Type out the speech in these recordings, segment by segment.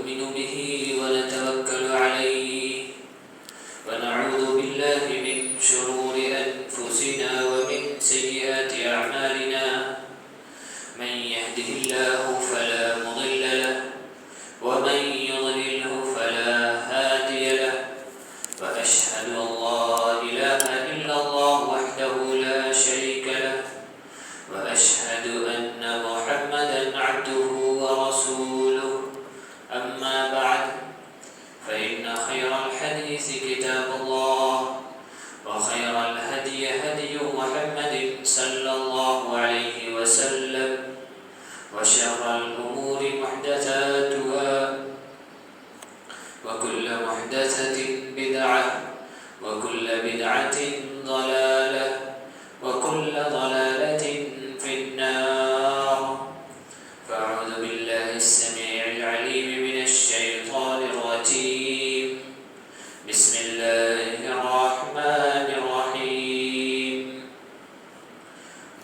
ونؤمن به ونتوكل عليه ونعوذ بالله من شرور أنفسنا ومن سيئات أعمالنا من يهده الله فلا مضل له ومن يضلله فلا هادي له وأشهد أن لا إله إلا الله وحده لا شريك له وأشهد أن محمدا عبده ورسوله أما بعد فإن خير الحديث كتاب الله وخير الهدي هدي محمد صلى الله عليه وسلم وشر الأمور محدثاتها وكل محدثة بدعة وكل بدعة ضلالة وكل ضلالة في النار فأعوذ بالله السميع العليم من الشيطان الرجيم بسم الله الرحمن الرحيم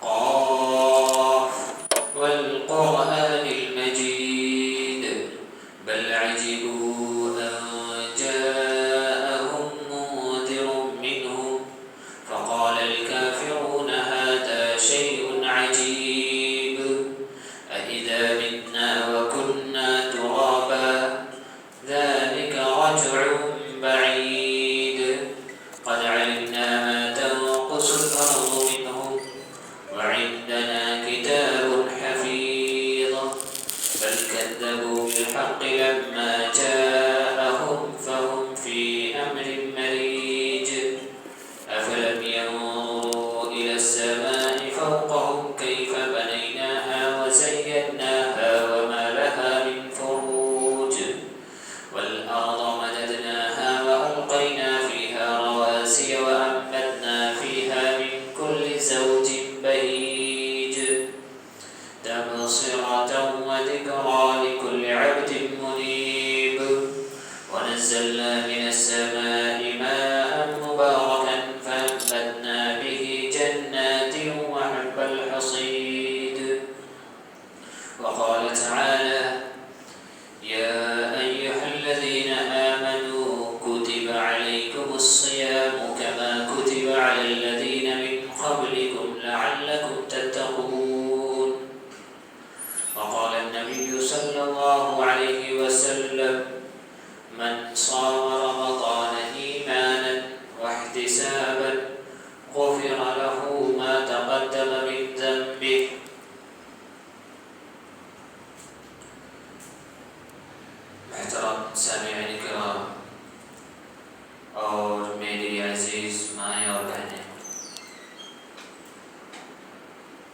قاف والقرآن المجيد بل عجبوا أن جاءهم منذر منهم فقال الكافرون هذا شيء عجيب أإذا متنا وكنا ترابا ذلك رجع بعيد قد علمنا ما تنقص الأرض منهم وعندنا كتاب حفيظ بل كذبوا بالحق لما جاءهم فهم في أمر مريج أفلم ينظروا إلى السماء فوقهم كيف بنيناها وزيناها وما لها من فروج والأرض مددناها وألقينا فيها رواسي وأنبتنا فيها من كل زوج بهيج تبصرة وذكرى لكل عبد منيب ونزلنا من السماء ماء مباركا فأنبتنا به جنات وحب الحصيد وقال تعالى يا أيها الذين آمنوا كتب عليكم الصيام كما كتب على الذين من قبلكم لعلكم تتقون وقال النبي صلى الله عليه وسلم من صام رمضان إيمانا واحتسابا غفر له ما تقدم من ذنبه محترم سامعین کرام اور میری عزیز مائیں اور بہنیں،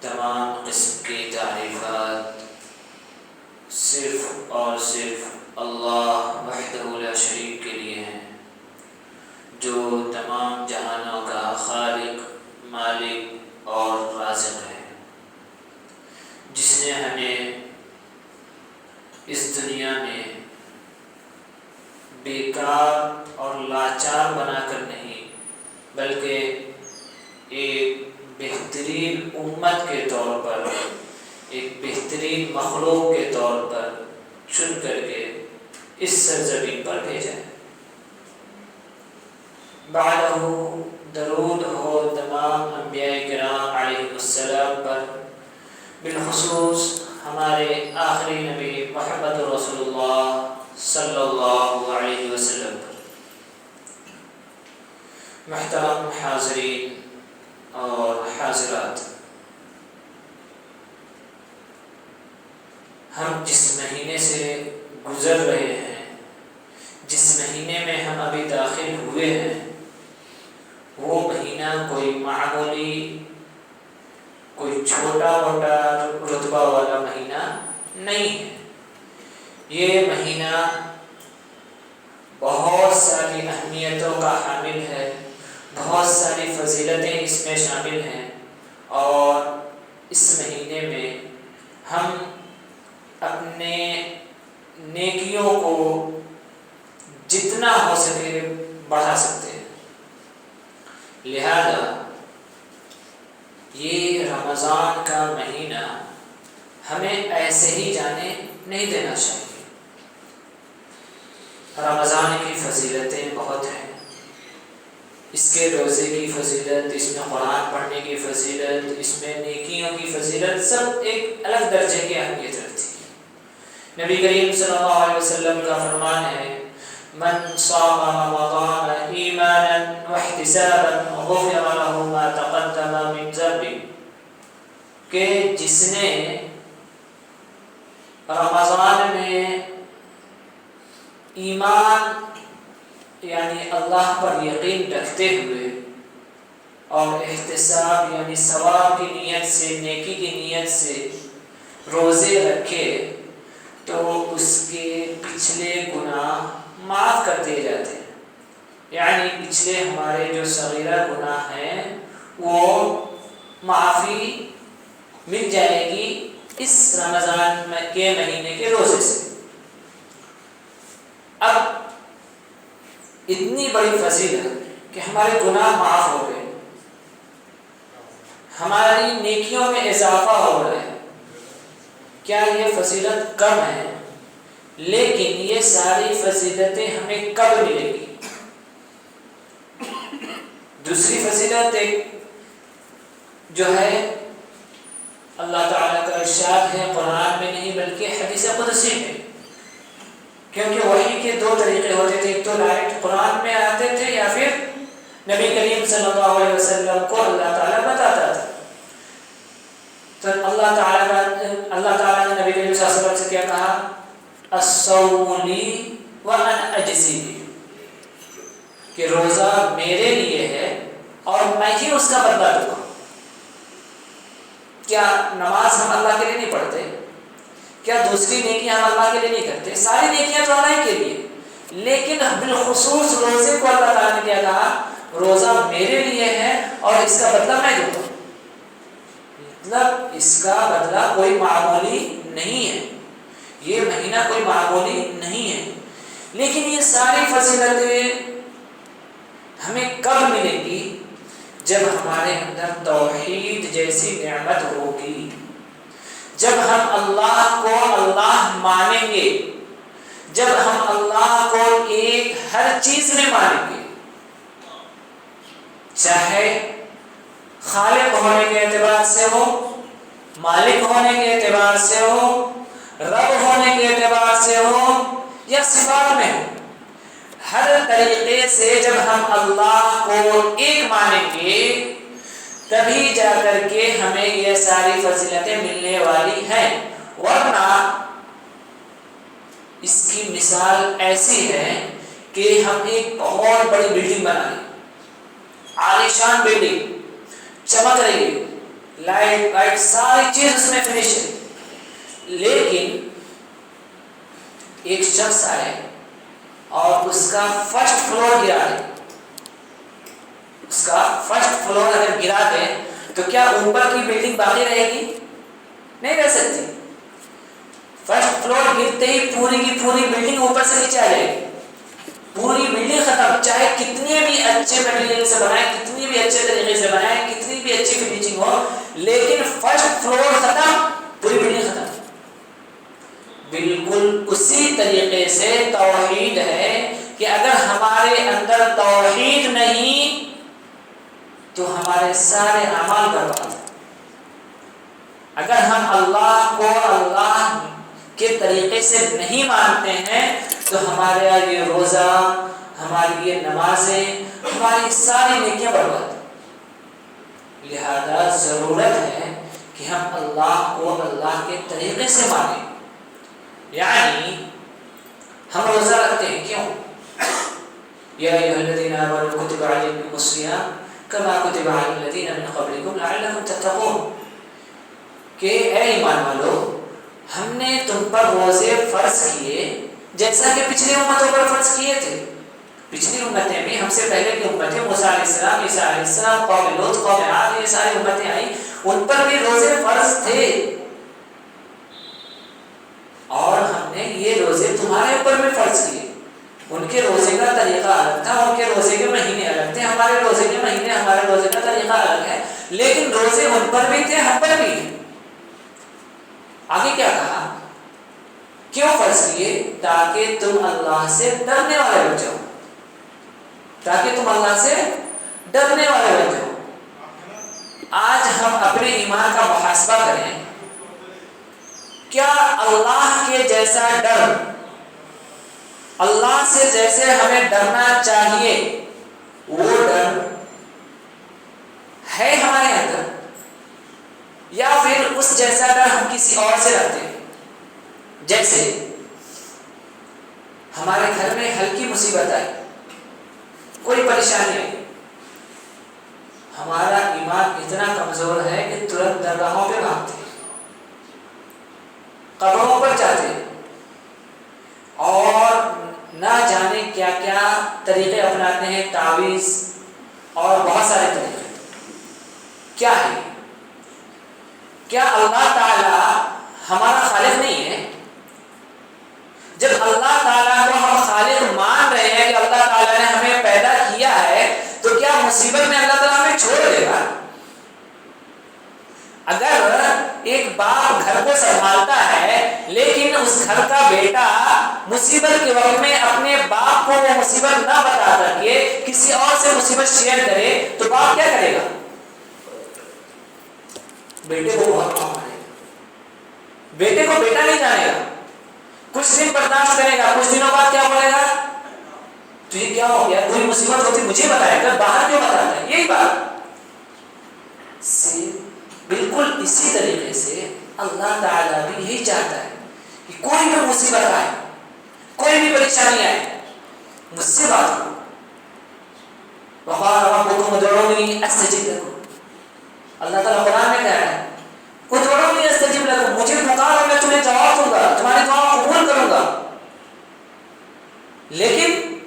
تمام قسم کی تعریفات صرف اور صرف اللہ وحدہ لا شریک کے لیے ہیں، جو تمام جہانوں کا خالق، مالک اور رازق ہے، جس نے ہمیں اس دنیا میں بیکار اور لاچار بنا کر نہیں بلکہ ایک بہترین امت کے طور پر، ایک بہترین مخلوق کے طور پر چن کر کے اس سرزمین پر بھیجا ہے۔ بعدہ درود ہو تمام انبیاء کرام علیہ السلام پر، بالخصوص ہمارے آخری نبی محمد رسول اللہ صلی اللہ علیہ وسلم پر۔ محترم حاضرین اور حاضرات، ہم جس مہینے سے گزر رہے ہیں، جس مہینے میں ہم ابھی داخل ہوئے ہیں، وہ مہینہ کوئی معمولی، کوئی چھوٹا موٹا رتبہ والا مہینہ نہیں ہے۔ یہ مہینہ بہت ساری اہمیتوں کا حامل ہے، بہت ساری فضیلتیں اس میں شامل ہیں، اور اس مہینے میں ہم اپنے نیکیوں کو جتنا ہو سکے بڑھا سکتے ہیں۔ لہذا یہ رمضان کا مہینہ ہمیں ایسے ہی جانے نہیں دینا چاہیے، رمضان کی فضیلتیں بہت ہیں، اس کے روزے کی فضیلت، اس میں قرآن پڑھنے کی فضیلت، اس میں نیکیوں کی فضیلت، سب ایک الگ درجے کی اہمیت رکھتی ہے۔ نبی کریم صلی اللہ علیہ وسلم کا فرمان ہے، من صام رمضان ایمانا واحتسابا غفر له ما تقدم من ذنبه، کہ جس نے رمضان میں ایمان یعنی اللہ پر یقین رکھتے ہوئے اور احتساب یعنی ثواب کی نیت سے، نیکی کی نیت سے روزے رکھے تو اس کے پچھلے گناہ معاف کر دیے جاتے ہیں، یعنی پچھلے ہمارے جو صغیرہ گناہ ہیں وہ معافی مل جائے گی اس رمضان کے مہینے کے روزے سے۔ اب اتنی بڑی فضیلت کہ ہمارے گناہ معاف ہو گئے، ہماری نیکیوں میں اضافہ ہو رہا ہے، کیا یہ فضیلت کم ہے؟ لیکن یہ ساری فضیلتیں ہمیں کب ملیں گی؟ دوسری فضیلت ایک جو ہے اللہ تعالیٰ کا ارشاد ہے قرآن میں نہیں بلکہ حدیث قدسی میں، کیونکہ وحی کے دو طریقے ہوتے تھے، ایک تو ڈائریکٹ قرآن میں آتے تھے یا پھر نبی کریم صلی اللہ علیہ وسلم کو اللہ تعالیٰ بتاتا تھا۔ تو اللہ تعالیٰ نے نبی کریم صلی اللہ علیہ وسلم سے کیا کہا؟ الصوم لی وانا اجزی بہ، کہ روزہ میرے لیے ہے اور میں ہی اس کا بدلہ دوں گا۔ کیا نماز ہم اللہ کے لیے نہیں پڑھتے؟ کیا دوسری نیکیاں ہم اللہ کے لیے نہیں کرتے؟ ساری نیکیاں تو اللہ کے لیے، لیکن بالخصوص روزے کو اللہ تعالیٰ نے کیا کہا؟ روزہ میرے لیے ہے اور اس کا بدلہ میں دوں گا۔ مطلب اس کا بدلہ کوئی معمولی نہیں ہے، یہ مہینہ کوئی معمولی نہیں ہے۔ لیکن یہ ساری فضیلتیں ہمیں کب ملیں گی؟ جب ہمارے اندر توحید جیسی نعمت ہوگی، جب ہم اللہ کو اللہ مانیں گے، جب ہم اللہ کو ایک ہر چیز میں مانیں گے، چاہے خالق ہونے کے اعتبار سے ہو، مالک ہونے کے اعتبار سے ہو، رب ہونے کے اعتبار سے ہو یا صفات میں ہو، ہر طریقے سے جب ہم اللہ کو ایک مانیں گے تبھی جا کر کے ہمیں یہ ساری فضیلتیں ملنے والی ہیں۔ ورنہ اس کی مثال ایسی ہے کہ ہم ایک بہت بڑی بلڈنگ بنا لیں، عالیشان بلڈنگ، چمک رہی ہے، لائٹ ساری چیز اس میں فنش ہے، لیکن ایک شخص آئے اور اس کا فرسٹ فلور گرا دے، اس کا فرسٹ فلور اگر گرا دے تو کیا اوپر کی بلڈنگ باقی رہے گی؟ نہیں رہ سکتی۔ فرسٹ فلور گرتے ہی پوری کی پوری بلڈنگ اوپر سے نیچے آ جائے گی، پوری بلڈنگ ختم، چاہے کتنے بھی اچھے میٹیریل سے بنائیں، کتنی بھی اچھے طریقے سے بنائیں، کتنی بھی اچھی فنیشنگ ہو، لیکن فرسٹ فلور ختم، پوری بلڈنگ ختم۔ بالکل اسی طریقے سے توحید ہے کہ اگر ہمارے اندر توحید نہیں تو ہمارے سارے اعمال برباد ہیں۔ اگر ہم اللہ کو اللہ کے طریقے سے نہیں مانتے ہیں تو ہمارا یہ روزہ، ہماری یہ نمازیں، ہماری ساری نیکیاں برباد ہیں۔ لہذا ضرورت ہے کہ ہم اللہ کو اللہ کے طریقے سے مانیں، یعنی ہم روزہ رکھتے ہیں کیوں؟ یا ایھا الذین آمنوا کتب علیکم الصیام کما کتب علی الذین من قبلکم لعلکم تتقون، کہ اے ایمان والو ہم نے تم پر روزے فرض کیے جیسا کہ پچھلی امتوں پر فرض کیے تھے۔ پچھلی امتیں بھی، ہم سے پہلے کی امتیں، موسیٰ علیہ السلام، عیسیٰ علیہ السلام، قوم لوط، قوم عاد، یہ ساری امتیں آئیں، ان پر بھی روزے فرض تھے، اور ہم نے یہ روزے تمہارے اوپر بھی فرض کیے۔ ان کے روزے کا طریقہ الگ تھا، ان کے روزے کے مہینے الگ تھے، ہمارے روزے کے مہینے، ہمارے روزے کا طریقہ الگ ہے، لیکن روزے ان پر بھی تھے، ہم پر بھی ہیں۔ آگے کیا کہا؟ کیوں فرض کیے؟ تاکہ تم اللہ سے ڈرنے والے بن جاؤ، تاکہ تم اللہ سے ڈرنے والے بن جاؤ۔ آج ہم اپنے ایمان کا محاسبہ کریں، کیا اللہ کے جیسا ڈر، اللہ سے جیسے ہمیں ڈرنا چاہیے وہ ڈر ہے ہمارے اندر، یا پھر اس جیسا ڈر ہم کسی اور سے رکھتے ہیں؟ جیسے ہمارے گھر میں ہلکی مصیبت آئی، کوئی پریشانی آئی، ہمارا ایمان اتنا کمزور ہے کہ ترنت درگاہوں پہ بھاگتے ہیں، قبروں پر جاتے ہیں، اور نہ جانے کیا کیا طریقے اپناتے ہیں، تعویذ اور بہت سارے طریقے۔ کیا ہے؟ کیا اللہ تعالی ہمارا خالق نہیں ہے؟ جب اللہ تعالیٰ کو ہم خالق مان رہے ہیں کہ اللہ تعالیٰ نے ہمیں پیدا کیا ہے، تو کیا مصیبت میں اللہ تعالیٰ ہمیں چھوڑ دے گا؟ اگر ایک باپ گھر کو سنبھالتا ہے لیکن اس گھر کا بیٹا مصیبت کے وقت میں اپنے باپ کو وہ مصیبت نہ بتا کر کے کسی اور سے مصیبت شیئر کرے، تو باپ کیا کرے گا؟ بیٹے کو بہت معاف کرے گا، بیٹے کو بیٹا نہیں جانے گا، کچھ دن برداشت کرے گا، کچھ دنوں بعد کیا بولے گا؟ تجھے کیا ہو گیا؟ کوئی مصیبت ہوتی مجھے بتایا کر، باہر کیوں بتاتا ہے؟ یہی بات سے بالکل اسی طریقے سے اللہ تعالیٰ بھی یہی چاہتا ہے کہ کوئی بھی مصیبت آئے، کوئی بھی پریشانی آئے، مجھ سے بات کرو۔ وقال ربكم ادعوني استجب لكم، اللہ تعالیٰ قرآن میں کہہ رہا ہے ادعوني استجب لكم، مجھے پکارو میں تمہیں جواب دوں گا، تمہاری دعا قبول کروں گا۔ لیکن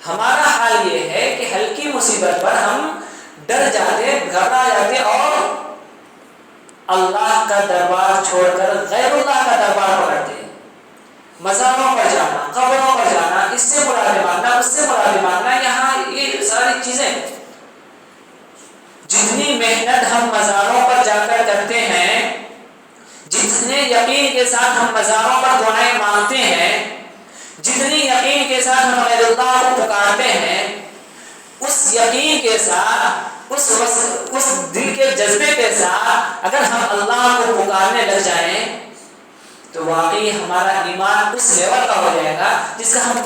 ہمارا حال یہ ہے کہ ہلکی مصیبت پر ہم ڈر جاتے، گھبرا جاتے، اور اللہ کا دربار چھوڑ کر غیر اللہ کا دربار پکڑتے ہیں۔ مزاروں پر جانا، قبروں پر جانا، اس سے مراد مانگنا، اس سے مراد مانگنا، یہاں یہ ساری چیزیں، جتنی محنت ہم مزاروں پر جا کر کرتے ہیں، جتنے یقین کے ساتھ ہم مزاروں پر دعائیں مانگتے ہیں، جتنی یقین کے ساتھ ہم غیر اللہ کو پکارتے ہیں، اس یقین کے ساتھ، اس دل کے جذبے کے ساتھ اگر ہم اللہ کو پکارنے لگ جائیں تو واقعی ہمارا ایمان اس لیول کا ہو جائے گا جس کا ہم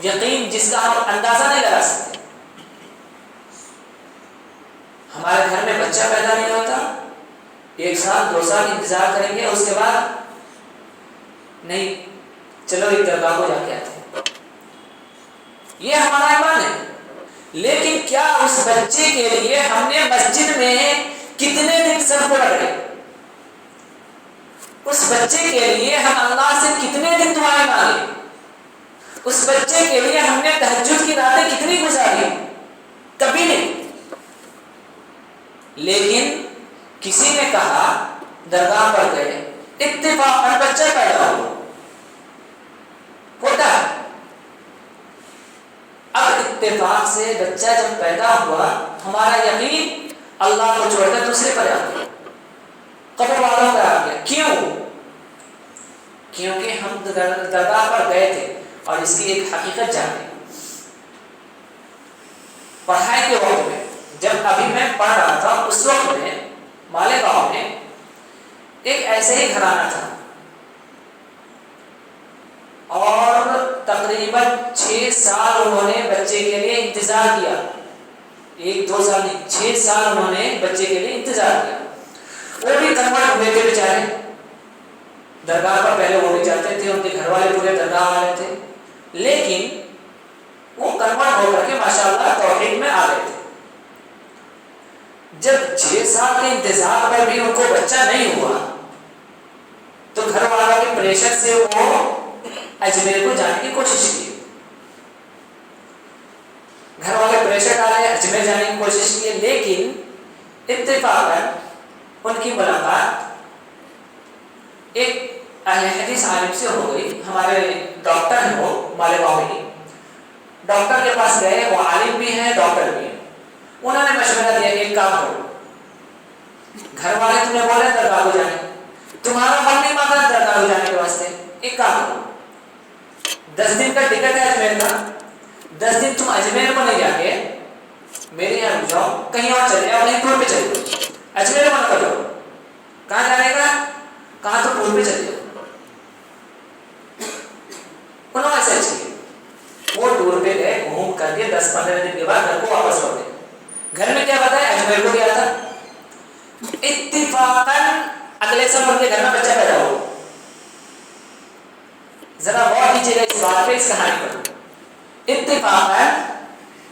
یقین، جس کا ہم اندازہ نہیں لگا سکتے۔ ہمارے گھر میں بچہ پیدا نہیں ہوتا، 1 سال 2 سال انتظار کریں گے، اس کے بعد نہیں، چلو ایک درگاہ کو جا کے آتے ہیں، یہ ہمارا ایمان ہے۔ لیکن کیا اس بچے کے لیے ہم نے مسجد میں کتنے دن سر کو رگڑے؟ اس بچے کے لیے ہم اللہ سے کتنے دن دعائیں مانگے؟ اس بچے کے لیے ہم نے تہجد کی راتیں کتنی گزاری؟ کبھی نہیں۔ لیکن کسی نے کہا، درگاہ پر گئے، اتفاقاً بچہ پیدا ہوتا ہے۔ اب اتفاق سے بچہ جب پیدا ہوا، ہمارا یقین اللہ کو چھوڑ کر دوسرے پر آ گیا، قبر والوں پر آ گیا۔ کیوں؟ کیونکہ ہم درگاہ پر گئے تھے اور اس کی ایک حقیقت جانتے۔ پڑھائی کے وقت میں، جب ابھی میں پڑھ رہا تھا، اس وقت میں مالیگاؤں میں ایک ایسے ہی گھرانہ تھا، اور تقریباً 6 سال انہوں نے بچے کے لیے انتظار کیا، 1-2 سال نہیں، 6 سال انہوں نے بچے کے لیے انتظار کیا۔ وہ بھی کنورٹ ہوئے تھے بیچارے، درگاہ پر پہلے وہ بھی جاتے تھے، ان کے گھر والے پورے درگاہ والے تھے، لیکن وہ کنورٹ ہو کر کے ماشاءاللہ توحید میں آ گئے تھے۔ جب 6 سال کے انتظار پر بھی ان کو بچہ نہیں ہوا تو گھر والوں کے پریشر سے وہ اجمیر کو جانے کی کوشش کی، گھر والے پریشر ڈالے، اجمیر جانے کی کوشش کی، لیکن اتفاقاً ان کی ملاقات ایک اہل حدیث عالم سے ہو گئی۔ ہمارے ڈاکٹر ہیں، وہ مالیگاؤں میں، ڈاکٹر کے پاس گئے، وہ عالم بھی ہیں، ڈاکٹر بھی ہیں۔ انہوں نے مشورہ دیا کہ ایک کام کرو، گھر والے تمہیں بولے درگاہ کو جانے، تمہارا من نہیں مانتا درگاہ کو جانے کے واسطے، ایک کام کرو، 10 دن کا ٹکٹ ہے اجمیر کا، 10 دن تم اجمیر کو نہیں جا کے میرے یہاں رک جاؤ، کہیں اور چلے جاؤ، کہیں ٹور پہ چلے جاؤ، اجمیر کو مت کرو، کہاں جانے کا، کہاں تو ٹور پہ چلے جاؤ۔ انہوں نے ایسا چاہیے، وہ ٹور پہ گئے، گھوم کر کے 10-15 دن کے بعد گھر کو واپس لوٹے۔ گھر میں کیا بتایا، اجمیر کو گیا تھا، اتفاقاً اگلے سال ان کے گھر میں بچہ پیدا ہو۔ ذرا غور کیجیے گا اس بات پہ، اس کہانی پر۔ اتفاقاً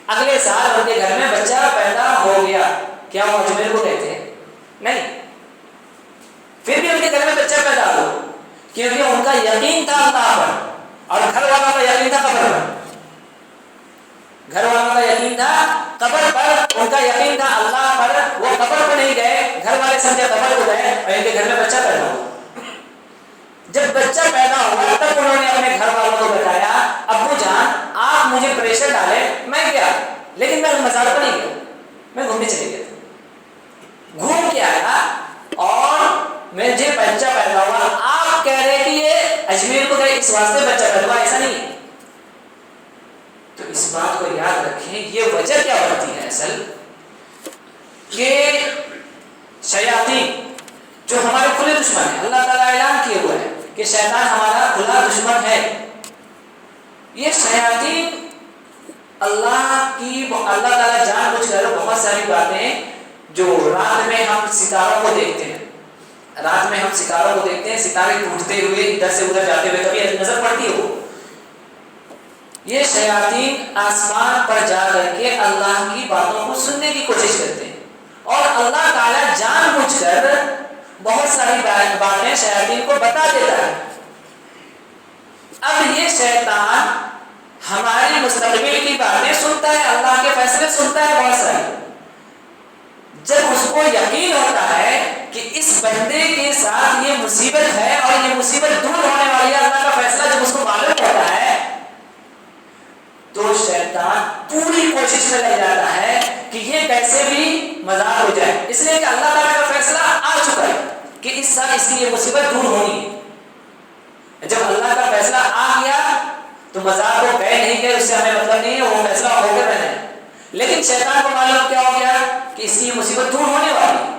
اگلے سال ان کے گھر میں بچہ پیدا ہو گیا۔ کیا وہ اجمیر کو گئے تھے؟ نہیں، پھر بھی ان کے گھر میں بچہ پیدا ہو، کیونکہ ان کا یقین تھا اللہ پر، اور گھر والوں کا یقین تھا قبر پر۔ گھر والوں کا یقین تھا قبر پر، ان کا یقین تھا اللہ پر۔ وہ قبر کو نہیں گئے، گھر والے سمجھے قبر کو گئے، اور ان کے گھر میں بچہ پیدا ہوا۔ جب بچہ پیدا ہوا تب انہوں نے اپنے گھر والوں کو بتایا، ابو جان آپ مجھے پریشر ڈالے، میں گیا، لیکن میں مزار کو نہیں گیا، میں گھومنے چلے گیا تھا، گھوم کے آیا، اور مجھے بچہ پیدا ہوا۔ آپ کہہ رہے کہ یہ اجمیر کو گئے اس واسطے بچہ پیدا ہوا، ایسا نہیں ہے۔ تو اس بات کو یاد رکھیں، یہ وجہ کیا بنتی ہے اصل کہ شیاطین جو ہمارے کھلے دشمن ہیں، اللہ تعالیٰ اعلان کیے ہوئے ہیں کہ شیطان ہمارا کھلا دشمن ہے۔ یہ شیاطین اللہ تعالیٰ جان بوجھ کر بہت ساری باتیں جو رات میں ہم ستاروں کو دیکھتے ہیں، رات میں ہم ستاروں کو دیکھتے ہیں، ستارے ٹوٹتے ہوئے ادھر سے ادھر جاتے ہوئے کبھی نظر پڑتی ہو، یہ شیاطین آسمان پر جا کر کے اللہ کی باتوں کو سننے کی کوشش کرتے ہیں، اور اللہ تعالیٰ جان بوجھ کر بہت ساری باتیں شیاطین کو بتا دیتا ہے۔ اب یہ شیطان ہماری مستقبل کی باتیں سنتا ہے، اللہ کے فیصلے سنتا ہے بہت ساری۔ جب اس کو یقین ہوتا ہے کہ اس بندے کے ساتھ یہ مصیبت ہے اور یہ مصیبت دور ہونے والی ہے، اللہ کا فیصلہ جب اس کو معلوم ہوتا ہے، تو شیطان پوری کوشش میں لگ جاتا ہے کہ یہ کیسے بھی مزار ہو جائے، اس لیے کہ اللہ تعالیٰ کا فیصلہ آ چکا ہے کہ اس سال اس کی یہ مصیبت دور ہونی ہے۔ جب اللہ کا فیصلہ آ گیا تو مزار کو گئے نہیں گئے اس سے ہمیں مطلب نہیں ہے، وہ فیصلہ ہو کر رہنا ہے، لیکن شیطان کو معلوم کیا ہو گیا کہ اس کی یہ مصیبت دور ہونے والی ہے،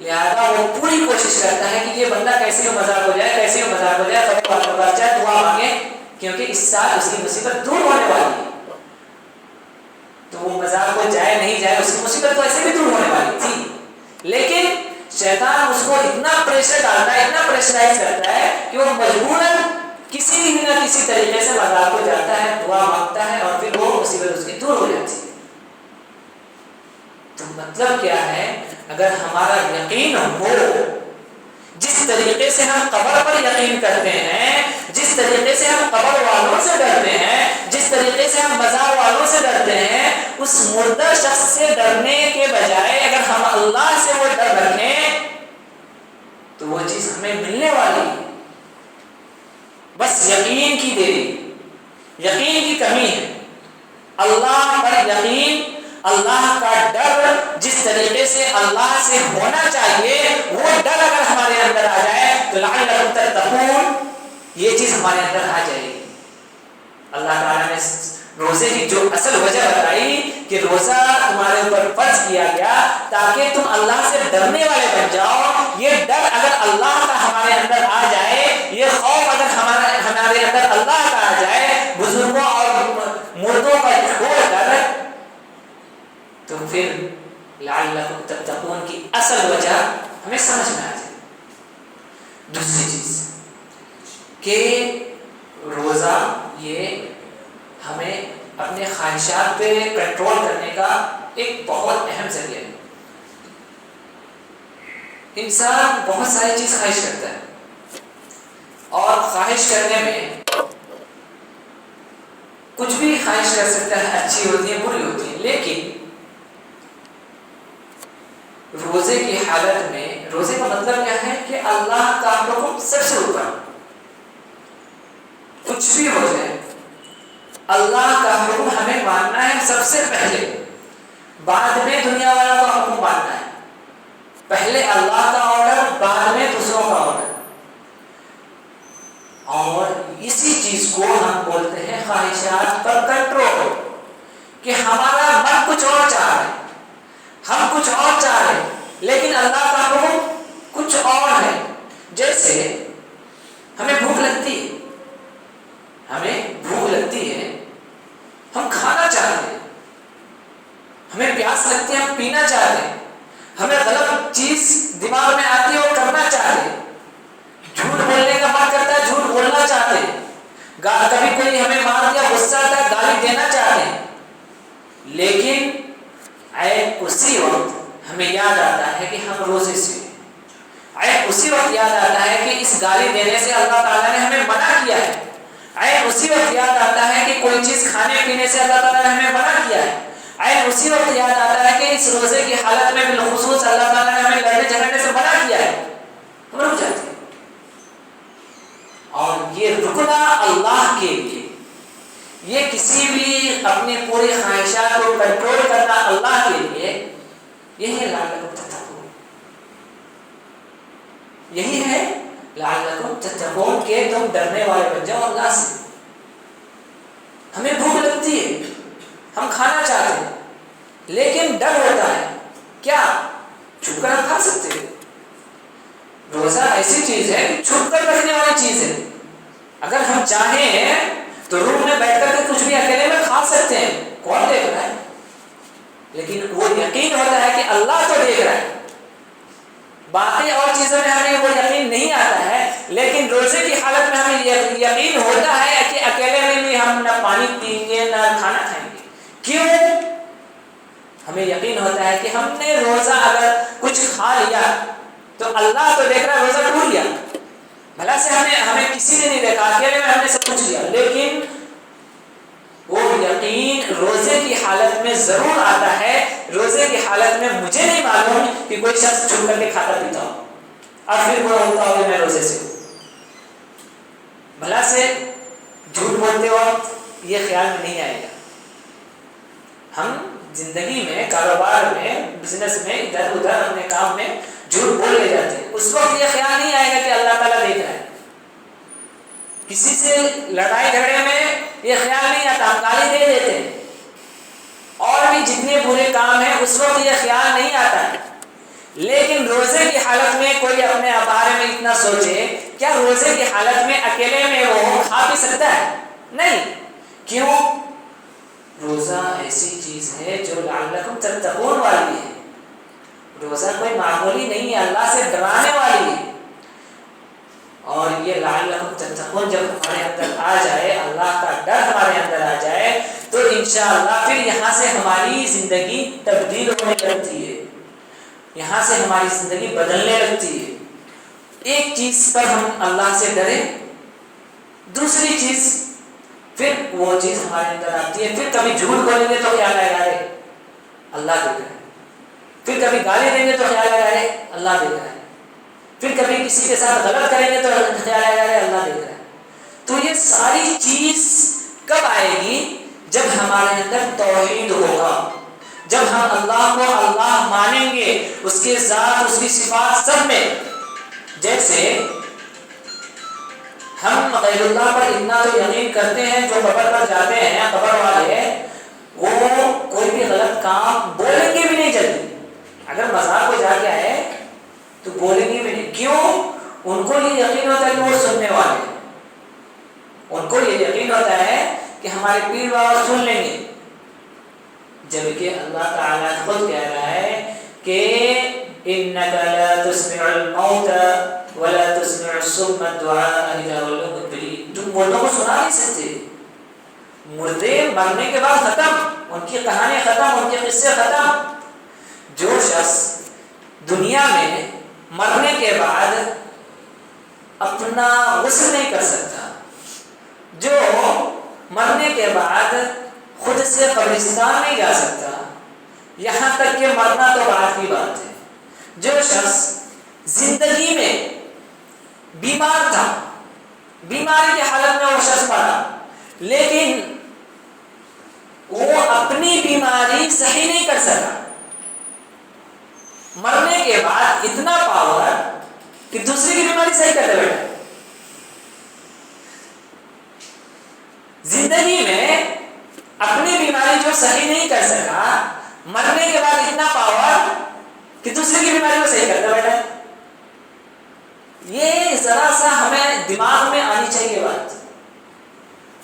لہذا وہ پوری کوشش کرتا ہے کہ یہ بندہ کیسے بھی مزار ہو جائے، کیسے بھی مزار ہو جائے، خبر بات پاس جائے، دعا مانگے، کیونکہ اس سال اس کی مصیبت دور ہونے والی ہے۔ تو وہ مزار کو جائے نہیں جائے، اس کی مصیبت تو ایسے بھی دور ہونے والی تھی، لیکن شیطان اس کو اتنا پریشر ڈالتا ہے، اتنا پریشرائز کرتا ہے کہ وہ مجبوراً کسی نہ کسی طریقے سے مزار کو جاتا ہے، دعا مانگتا ہے، اور پھر وہ مصیبت اس کی دور ہو جاتی ہے۔ تو مطلب کیا ہے، اگر ہمارا یقین ہو، جس طریقے سے ہم قبر پر یقین کرتے ہیں، جس طریقے سے ہم قبر والوں سے ڈرتے ہیں، جس طریقے سے ہم مزار والوں سے ڈرتے ہیں، اس مردہ شخص سے ڈرنے کے بجائے اگر ہم اللہ سے وہ ڈر رکھیں تو وہ چیز ہمیں ملنے والی ہے، بس یقین کی دیری، یقین کی کمی ہے۔ اللہ پر یقین، اللہ کا ڈر، جس طریقے سے اللہ سے ہونا چاہیے وہ ڈر اگر ہمارے اندر آ جائے تو لعلکم تتقون، یہ چیز ہمارے اندر آ جائے گی۔ اللہ تعالیٰ نے روزے کی جو اصل وجہ بتائی کہ روزہ تمہارے اوپر فرض کیا گیا تاکہ تم اللہ سے ڈرنے والے بن جاؤ۔ یہ ڈر اگر اللہ کا ہمارے اندر آ جائے، یہ خوف اگر ہمارے اندر اللہ کا آ جائے، بزرگوں اور مردوں کا چھوڑ کر، تو پھر لعلکم تتقون کی اصل وجہ ہمیں سمجھ میں آ جائے۔ دوسری چیز کہ روزہ یہ ہمیں اپنے خواہشات پہ کنٹرول کرنے کا ایک بہت اہم ذریعہ ہے۔ انسان بہت ساری چیز خواہش کرتا ہے، اور خواہش کرنے میں کچھ بھی خواہش کر سکتا ہے، اچھی ہوتی ہے، بری ہوتی ہے، لیکن روزے کی حالت میں، روزے کا مطلب کیا ہے کہ اللہ کا حکم سب سے اوپر، کچھ بھی ہو جائے اللہ کا حکم ہمیں ماننا ہے سب سے پہلے، بعد میں دنیا والوں کا حکم ماننا ہے، پہلے اللہ کا آرڈر، بعد میں دوسروں کا آرڈر۔ اور اسی چیز کو ہم بولتے ہیں خواہشات پر کنٹرول، کہ ہمارا من کچھ اور چاہ رہا ہے، ہم کچھ اور چاہ رہے ہیں، لیکن اللہ کا حکم کچھ اور ہے۔ جیسے ہمیں بھوک لگتی ہے، ہم کھانا چاہتے ہیں، ہمیں پیاس لگتی ہے، ہم پینا چاہتے ہیں، ہمیں غلط چیز دماغ میں آتی ہے اور کرنا چاہتے ہیں، جھوٹ بولنے کا من کرتا ہے، جھوٹ بولنا چاہتے ہیں، کبھی کوئی ہمیں مار دیا غصہ آتا ہے، گالی دینا چاہتے ہیں، لیکن اسی وقت ہمیں یاد آتا ہے کہ ہم روزے سے، اسی وقت یاد آتا ہے کہ اس گالی دینے سے اللہ تعالیٰ نے ہمیں منع کیا ہے، اسی وقت یاد آتا ہے کہ کوئی چیز کھانے پینے سے اللہ تعالیٰ نے ہمیں منع کیا ہے، اسی وقت یاد آتا ہے کہ اس روزے کی حالت میں بالخصوص اللہ تعالیٰ نے ہمیں لڑنے جھگڑنے سے منع کیا ہے، ہم رک جاتے ہیں۔ اور یہ رکنا اللہ کے لیے، یہ کسی بھی اپنی پوری خواہشات کو کنٹرول کرنا اللہ کے لیے، یہی ہے لعلکم تتقون، یہی ہے لعلکم تتقون کہ تم ڈرنے والے بن جاؤ اللہ سے۔ ہمیں بھوک لگتی ہے، ہم کھانا چاہتے ہیں، لیکن ڈر ہوتا ہے، کیا چھپ کر ہم کھا سکتے ہیں؟ روزہ ایسی چیز ہے کہ چھپ کر رکھنے والی چیز ہے، اگر ہم چاہیں تو روم میں بیٹھ کر کے کچھ بھی اکیلے میں کھا سکتے ہیں، کون دیکھ رہا ہے؟ لیکن وہ یقین ہوتا ہے کہ اللہ تو دیکھ رہا ہے۔ باقی اور چیزوں میں ہمیں وہ یقین نہیں آتا ہے، لیکن روزے کی حالت میں ہمیں یقین ہوتا ہے کہ اکیلے میں بھی ہم نہ پانی پئیں گے نہ کھانا کھائیں گے۔ کیوں؟ ہمیں یقین ہوتا ہے کہ ہم نے روزہ اگر کچھ کھا لیا تو اللہ تو دیکھ رہا ہے، روزہ ٹوٹ گیا، بھلا سے ہمیں کسی نے نہیں دیکھا، اکیلے میں ہم نے سب کچھ لیا، لیکن وہ یقین روزے کی حالت میں ضرور آتا ہے۔ روزے کی حالت میں مجھے نہیں معلوم کہ کوئی شخص چھپ کر کے کھاتا پیتا ہو اور پھر وہ ہوتا ہو میں روزے سے ہوں، بھلا سے جھوٹ بولتے وقت یہ خیال میں نہیں آئے گا۔ ہم زندگی میں، کاروبار میں، بزنس میں، ادھر ادھر اپنے کام میں جھوٹ بول لے جاتے ہیں، اس وقت یہ خیال نہیں آئے گا کہ اللہ تعالیٰ دیکھ رہا ہے۔ کسی سے لڑائی جھگڑے میں یہ خیال نہیں آتا، ہم گالی دے دیتے ہیں، اور بھی جتنے برے کام ہیں اس وقت یہ خیال نہیں آتا ہے، لیکن روزے کی حالت میں کوئی اپنے بارے میں اتنا سوچے، کیا روزے کی حالت میں اکیلے میں وہ کھا پی سکتا ہے؟ نہیں۔ کیوں؟ روزہ ایسی چیز ہے جو لعلکم تتقون والی ہے، روزہ کوئی معمولی نہیں ہے، اللہ سے ڈرانے والی ہے۔ اور یہ لعلکم تتقون جب ہمارے اندر آ جائے، اللہ کا ڈر ہمارے اندر آ جائے، تو انشاءاللہ پھر یہاں سے ہماری زندگی تبدیل ہونے لگتی ہے، یہاں سے ہماری زندگی بدلنے لگتی ہے۔ ایک چیز پر ہم اللہ سے ڈرے، دوسری چیز پھر وہ چیز ہمارے اندر آتی ہے، پھر کبھی جھوٹ بولیں گے تو خیال آئے گا رے اللہ دیکھ رہا ہے، پھر کبھی گالی دیں گے تو خیال آئے گا رے اللہ دیکھ رہا ہے، پھر کبھی کسی کے ساتھ غلط کریں گے تو خیال آئے گا رے اللہ دیکھ رہا ہے۔ تو یہ ساری چیز کب آئے گی؟ جب ہمارے اندر توحید ہوگا، جب ہم اللہ کو اللہ مانیں گے، اس کے ذات، اس کی صفات سب میں۔ جیسے ہم غیر اللہ پر اتنا تو یقین کرتے ہیں، جو قبر پر جاتے ہیں قبر والے، وہ کوئی بھی غلط کام بولیں گے بھی نہیں جلدی، اگر مزار کو جا کے آئے تو بولیں گے بھی نہیں۔ کیوں؟ ان کو یہ یقین ہوتا ہے کہ وہ سننے والے، ان کو یہ یقین ہوتا ہے کہ ہمارے پیر بابا سن لیں گے، جبکہ اللہ تعالیٰ خود کہہ رہا ہے کہ إِنَّكَ لَا تُسْمِعُ الْمَوْتَ وَلَا تُسْمِعُ الصُّمَّ الدُّعَاءَ إِذَا وَلَّوْا مُدْبِرِينَ، تم مردوں کو سنا نہیں سکتے، مردے مرنے کے بعد ختم، ان کی کہانی ختم، ان کے قصے ختم۔ جو شخص دنیا میں مرنے کے بعد اپنا غسل نہیں کر سکتا، جو مرنے کے بعد خود سے قبرستان نہیں جا سکتا، یہاں تک کہ مرنا تو بعد کی بات ہے، جو شخص زندگی میں بیمار تھا، بیماری کی حالت میں وہ شخص پڑا، لیکن وہ اپنی بیماری صحیح نہیں کر سکا، مرنے کے بعد اتنا پاور کہ دوسری کی بیماری صحیح کر دے بیٹا۔ زندگی میں اپنی بیماری جو صحیح نہیں کر سکا، مرنے کے بعد اتنا پاور کہ دوسرے کی بیماری کو صحیح کرتا بیٹھا ہے۔ یہ ذرا سا ہمیں دماغ میں آنی چاہیے بات،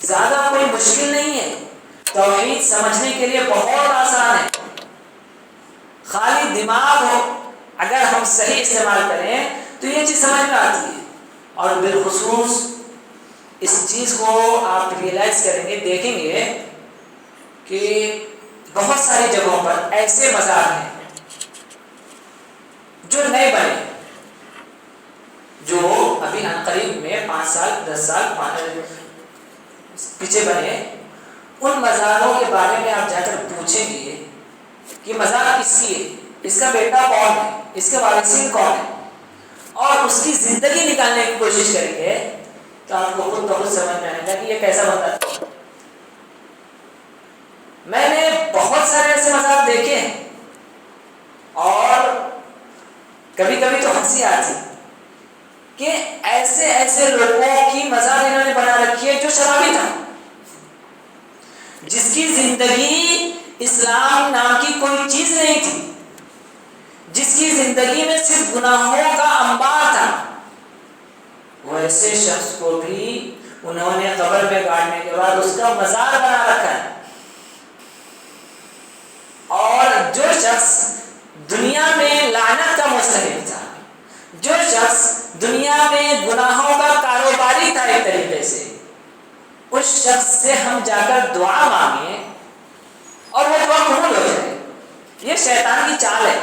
زیادہ کوئی مشکل نہیں ہے، توحید سمجھنے کے لیے بہت آسان ہے، خالی دماغ ہو اگر ہم صحیح استعمال کریں تو یہ چیز سمجھ میں آتی ہے۔ اور بالخصوص اس چیز کو آپ ریئلائز کریں گے، دیکھیں گے کہ بہت ساری جگہوں پر ایسے مزار ہیں جو نئے بنے، جو ابھی عنقریب میں 5 سال 10 سال پیچھے بنے، ان مزاروں کے بارے میں آپ جا کر پوچھیں گے کہ مزار کس کی ہے، اس کا بیٹا کون ہے، اس کے وارثین کون ہے، اور اس کی زندگی نکالنے کی کوشش کریں گے تو آپ کو خود بخود سمجھ میں آئے گا کہ یہ کیسا بندہ تھا۔ میں نے بہت سارے ایسے مزار دیکھے ہیں اور کبھی کبھی تو ہنسی آتی کہ ایسے ایسے لوگوں کی مزار انہوں نے بنا رکھی ہے جو شرابی تھا، جس کی زندگی اسلام نام کی کوئی چیز نہیں تھی، جس کی زندگی میں صرف گناہوں کا انبار تھا، وہ ایسے شخص کو بھی انہوں نے قبر میں گاڑنے کے بعد اس کا مزار بنا رکھا ہے۔ اور جو شخص دنیا میں لعنت کا مستحق تھا، جو شخص دنیا میں گناہوں کا کاروباری تھا ایک طریقے سے، اس شخص سے ہم جا کر دعا مانگیں اور وہ دعا قبول ہو جائے، یہ شیطان کی چال ہے۔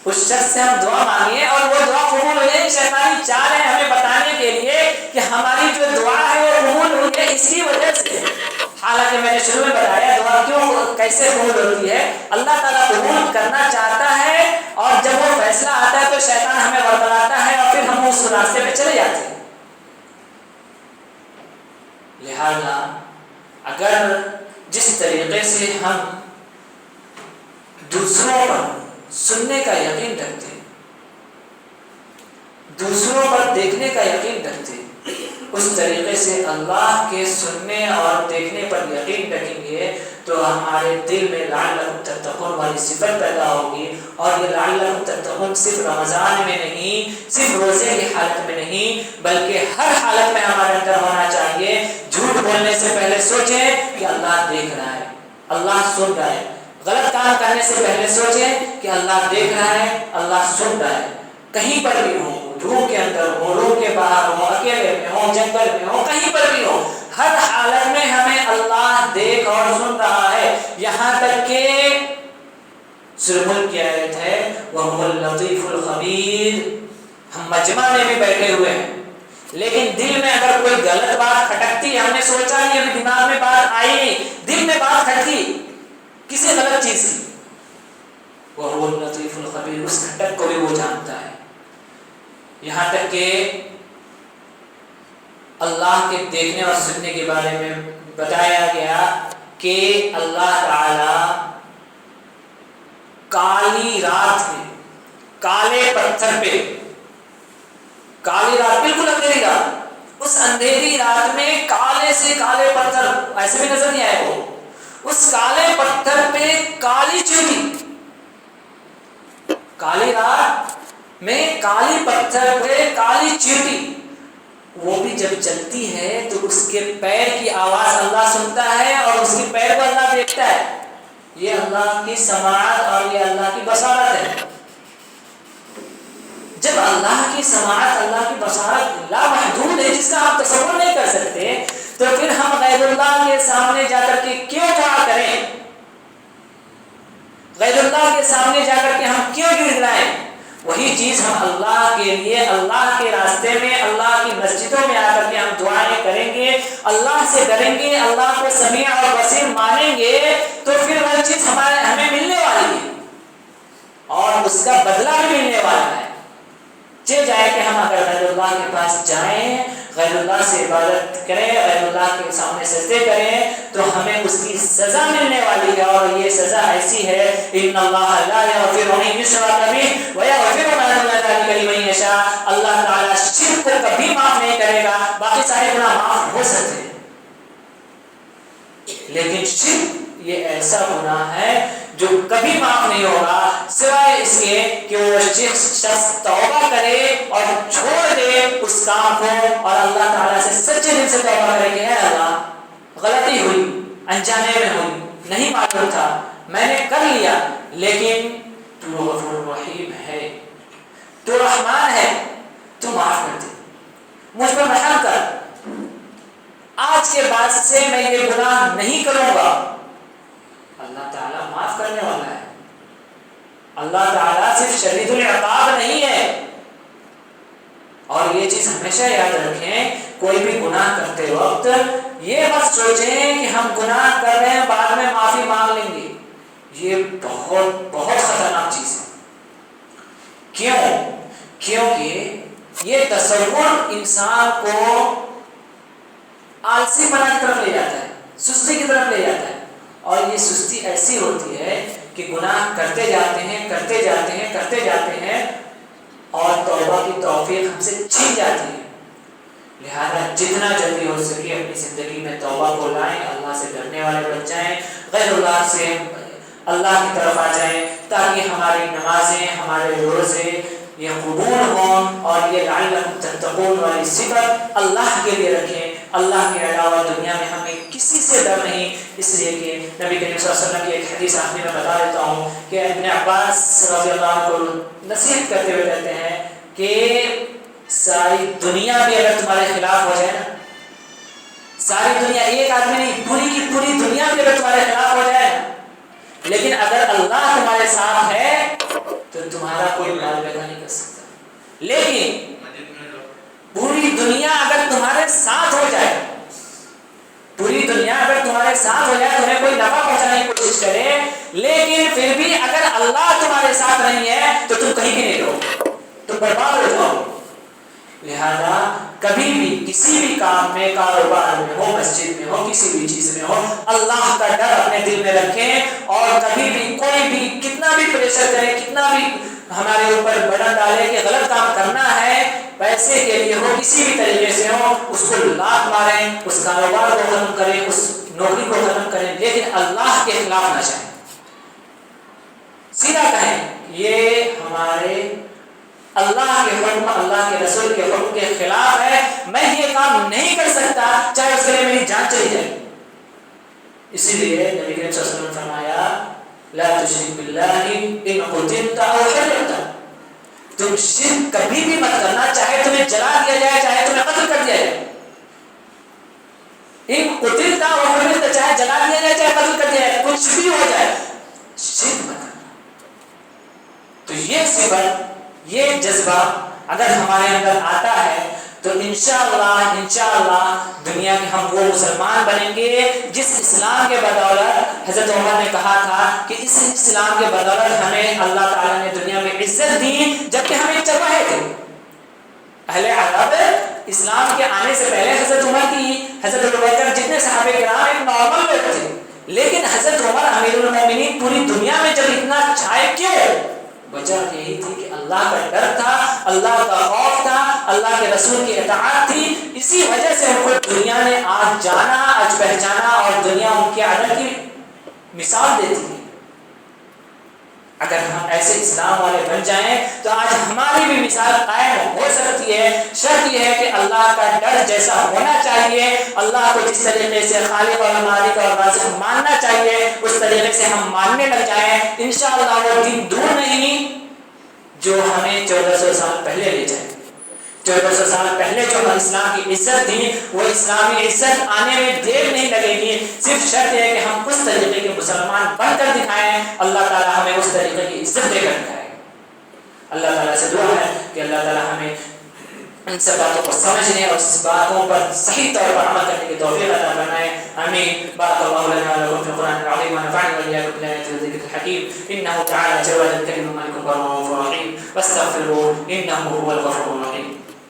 اس شخص سے ہم دعا مانگیں اور وہ دعا قبول ہو جائے، شیطانی چال ہے ہمیں بتانے کے لیے کہ ہماری جو دعا ہے وہ قبول ہوئی ہے اس کی وجہ سے۔ حالانکہ میں نے شروع میں بتایا دعا کیوں کیسے قبول ہوتی ہے، اللہ تعالیٰ قبول کرنا چاہتا ہے اور جب وہ فیصلہ آتا ہے تو شیطان ہمیں ورگلاتا ہے اور پھر ہم اس راستے پہ چلے جاتے ہیں۔ لہذا اگر جس طریقے سے ہم دوسروں پر سننے کا یقین رکھتے، دوسروں پر دیکھنے کا یقین رکھتے، اس طریقے سے اللہ کے سننے اور دیکھنے پر یقین رکھیں گے تو ہمارے دل میں لعلکم تتقون والی صفت پیدا ہوگی۔ اور یہ لعلکم تتقون صرف رمضان میں نہیں، صرف روزے کی حالت میں نہیں، بلکہ ہر حالت میں ہمارے اندر ہونا چاہیے۔ جھوٹ بولنے سے پہلے سوچیں کہ اللہ دیکھ رہا ہے، اللہ سن رہا ہے۔ غلط کام کرنے سے پہلے سوچیں کہ اللہ دیکھ رہا ہے، اللہ سن رہا ہے۔ کہیں پر بھی ہو، روم کے اندر ہو، روم کے باہر ہو، اکیلے میں ہو، جنگل میں ہو، کہیں پر بھی ہو، ہر حالت میں ہمیں اللہ دیکھ اور سن رہا ہے۔ یہاں تک کہ سورہ ملک کی آیت ہے وَهُوَ اللَّطِيفُ الْخَبِيرُ، ہم مجمع میں بھی بیٹھے ہوئے ہیں لیکن دل میں اگر کوئی غلط بات کھٹکتی، ہم نے سوچا نہیں، ابھی دماغ میں بات آئی نہیں، دل میں بات کھٹکی کسی غلط چیز کی، وَهُوَ اللَّطِيفُ الْخَبِيرُ، اس کھٹک کو بھی وہ جانتا ہے۔ یہاں تک کہ اللہ کے دیکھنے اور سننے کے بارے میں بتایا گیا کہ اللہ تعالی کالی رات میں، کالے پتھر پہ، کالی رات بالکل اندھیری رات، اس اندھیری رات میں کالے سے کالے پتھر ایسے بھی نظر نہیں آئے، وہ اس کالے پتھر پہ کالی چیونٹی، کالی رات میں کالی پتھر پہ کالی چیونٹی، وہ بھی جب چلتی ہے تو اس کے پیر کی آواز اللہ سنتا ہے اور اس کے پیر کو اللہ دیکھتا ہے۔ یہ اللہ کی سماعت اور یہ اللہ کی بصارت ہے۔ جب اللہ کی سماعت، اللہ کی بصارت لامحدود ہے جس کا آپ تصور نہیں کر سکتے، تو پھر ہم غیر اللہ کے سامنے جا کر کے کیوں دعا کریں؟ غیر اللہ کے سامنے جا کر کے ہم کیوں گڑگڑائیں؟ وہی چیز ہم اللہ کے لیے، اللہ کے راستے میں، اللہ کی مسجدوں میں آ کر کے ہم دعائیں کریں گے، اللہ سے ڈریں گے، اللہ کو سمیع اور بصیر مانیں گے، تو پھر وہ چیز ہمیں ملنے والی ہے اور اس کا بدلہ بھی ملنے والا ہے۔ چل جائے کہ ہم اگر غیر اللہ کے پاس جائیں، غیر اللہ سے عبادت کریں، غیر اللہ کے سامنے سجدے کریں، تو ہمیں اس کی سزا ملنے والی ہے، اور یہ سزا ایسی ہے ان اللہ لا یغفر ان یشرک بہ ویغفر ما دون ذلک لمن یشاء، اللہ تعالی شرک کو کبھی معاف نہیں کرے گا، باقی سارے گناہ معاف ہو سکتے ہیں۔ لیکن شرک یہ ایسا گناہ ہے جو کبھی معاف نہیں ہوگا سوائے اس کے کہ وہ شخص توبہ کرے اور چھوڑ دے اس کام کو اور اللہ تعالیٰ سے سچے دل سے توبہ کرے کہ اے اللہ غلطی ہوئی، انجانے میں ہوئی، نہیں معلوم تھا، میں نے کر لیا، لیکن تو غفور رحیم ہے، تو رحمان ہے، تو معاف کر دے، مجھ پر رحم کر، آج کے بعد سے میں یہ گناہ نہیں کروں گا۔ اللہ تعالیٰ معاف کرنے والا ہے، اللہ تعالیٰ صرف شدید العقاب نہیں ہے۔ اور یہ چیز ہمیشہ یاد رکھیں، کوئی بھی گناہ کرتے وقت یہ مت سوچیں کہ ہم گناہ کر رہے ہیں بعد میں معافی مانگ لیں گے، یہ بہت بہت خطرناک چیز ہے۔ کیونکہ یہ تصور انسان کو آلسی پنا کی طرف لے جاتا ہے، سستی کی طرف لے جاتا ہے، اور یہ سستی ایسی ہوتی ہے کہ گناہ کرتے جاتے ہیں اور توبہ کی توفیق ہم سے چھین جاتی ہے۔ لہذا جتنا جلدی ہو سکے اپنی زندگی میں توبہ کو لائیں، اللہ سے ڈرنے والے بن جائیں، غیر اللہ سے اللہ کی طرف آ جائیں، تاکہ ہماری نمازیں، ہمارے روزے یہ قبول ہوں، اور یہ لعلکم تتقون والی صفت اللہ کے لیے رکھیں۔ اللہ کے علاوہ دنیا میں ہمیں کسی سے ڈر نہیں، اس لیے کہ نبی کریم صلی اللہ علیہ وسلم کی ایک حدیث آخری میں بتا دیتا ہوں کہ ابن عباس رضی اللہ عنہ کو نصیحت کرتے ہوئے کہتے ہیں کہ ساری دنیا بھی اگر تمہارے خلاف ہو جائے نا، ساری دنیا، ایک آدمی نہیں، پوری کی پوری دنیا بھی اگر تمہارے خلاف ہو جائے نا، لیکن اگر اللہ تمہارے ساتھ ہے تو تمہارا کوئی مال پیدا نہیں کر سکتا۔ لیکن پوری دنیا اگر تمہارے ساتھ ہو جائے، پوری دنیا اگر تمہارے ساتھ ہو جائے، تمہیں کوئی نفع پہنچانے کی کوشش کرے، لیکن پھر بھی اگر اللہ تمہارے ساتھ نہیں ہے تو تم کہیں بھی نہیں رہو، تم برباد ہو جاؤ۔ لہذا کبھی بھی کسی بھی کام میں، کاروبار میں ہو، مسجد میں ہو، کسی بھی چیز میں ہو، اللہ کا ڈر اپنے دل میں رکھیں، اور کبھی بھی کوئی بھی کتنا بھی پریشر کرے، کتنا بھی ہمارے اوپر برڈن ڈالے کہ غلط کام کرنا ہے، پیسے کے لیے ہو، کسی بھی طریقے سے ہو، اس کو لات ماریں، اس کاروبار کو ختم کریں، اس نوکری کو ختم کریں، لیکن اللہ کے خلاف نہ جائیں، سیدھا کہیں یہ ہمارے اللہ کے حکم، اللہ کے رسول کے حکم کے خلاف ہے، میں یہ کام نہیں کر سکتا، چاہے اس کے لیے میری جان چلی جائے۔ اسی لیے نبی کریم صلی اللہ علیہ وسلم نے فرمایا لا تشرک باللہ ان قتلت او حرقت، تم شرک کبھی بھی مت کرنا، چاہے تمہیں جلا دیا جائے، چاہے تمہیں قتل کر دیا جائے، ان قتلت او حرقت، چاہے جلا دیا جائے، چاہے قتل کر دیا جائے، کچھ بھی ہو جائے، شرک مت کرنا۔ تو یہ صفت، یہ جذبہ اگر ہمارے اندر آتا ہے تو انشاءاللہ دنیا کے ہم وہ مسلمان بنیں گے جس اسلام کے بدولت حضرت عمر نے کہا تھا کہ اس اسلام کے بدولت ہمیں اللہ تعالیٰ نے دنیا میں عزت دی، جبکہ ہم ایک چرواہے تھے۔ اہل عرب اسلام کے آنے سے پہلے حضرت عمر کی، حضرت ابوبکر، جتنے صحابہ کرام ایک نارمل لوگ تھے، لیکن حضرت عمر امیر المومنین پوری دنیا میں جب اتنا چھائے، کیوں؟ وجہ یہی تھی کہ اللہ کا ڈر تھا، اللہ کا خوف تھا، اللہ کے رسول کی اطاعت تھی، اسی وجہ سے ان کو دنیا نے آج جانا، آج پہچانا، اور دنیا ان کے عدل کی مثال دیتی ہے۔ اگر ہم ایسے اسلام والے بن جائیں تو آج ہماری بھی مثال قائم ہو سکتی ہے۔ شرط یہ ہے کہ اللہ کا ڈر جیسا ہونا چاہیے، اللہ کو جس طریقے سے خالق اور مالک اور رازق ماننا چاہیے اس طریقے سے ہم ماننے لگ جائیں، انشاءاللہ وہ دن دور نہیں جو ہمیں 1400 سال پہلے لے جائے۔ 1400 سال پہلے جو اسلام کی عزت تھی، وہ اسلامی عزت آنے میں دیر نہیں لگے گی، صرف شرط ہے کہ ہم اس طریقے کے مسلمان بن کر دکھائیں، اللہ تعالیٰ ہمیں اس طریقے کی عزت دے کر دکھائے۔ اللہ تعالیٰ سے دعا ہے کہ اللہ تعالیٰ ہمیں ان سب باتوں کو سمجھنے اور اس باتوں پر صحیح طور پر عمل کرنے کی توفیق عطا فرمائے، آمین۔ بارک اللہ لنا ولکم فی القرآن العظیم ونفعني وإياكم بالآيات والذكر الحكيم، إنه تعالى جواد كريم ملك رؤوف رحيم، واستغفروه إنه هو الغفور الرحيم۔